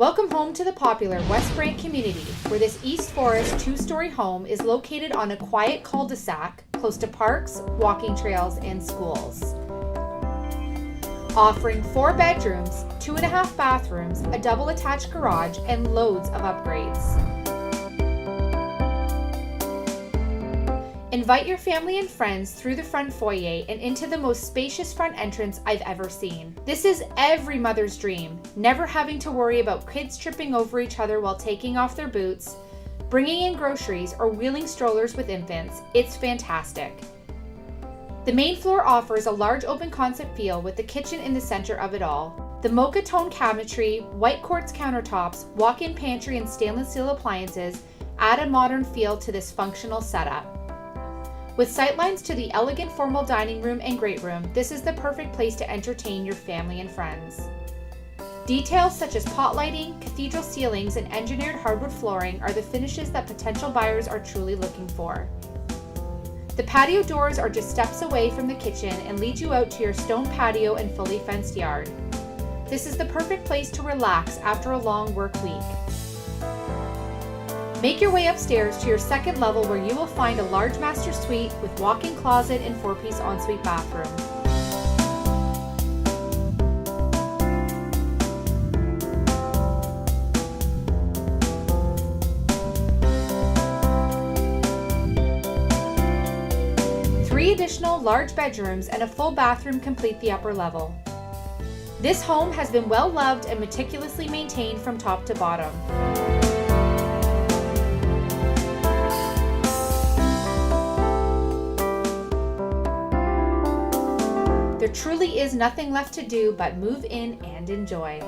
Welcome home to the popular West Brant community, where this East Forest 2-story home is located on a quiet cul-de-sac close to parks, walking trails, and schools. Offering 4 bedrooms, 2.5 bathrooms, a double attached garage, and loads of upgrades. Invite your family and friends through the front foyer and into the most spacious front entrance I've ever seen. This is every mother's dream, never having to worry about kids tripping over each other while taking off their boots, bringing in groceries, or wheeling strollers with infants. It's fantastic. The main floor offers a large open concept feel with the kitchen in the center of it all. The mocha tone cabinetry, white quartz countertops, walk-in pantry, and stainless steel appliances add a modern feel to this functional setup. With sightlines to the elegant formal dining room and great room, this is the perfect place to entertain your family and friends. Details such as pot lighting, cathedral ceilings, and engineered hardwood flooring are the finishes that potential buyers are truly looking for. The patio doors are just steps away from the kitchen and lead you out to your stone patio and fully fenced yard. This is the perfect place to relax after a long work week. Make your way upstairs to your second level, where you will find a large master suite with walk-in closet and 4-piece ensuite bathroom. Three additional large bedrooms and a full bathroom complete the upper level. This home has been well loved and meticulously maintained from top to bottom. There truly is nothing left to do but move in and enjoy.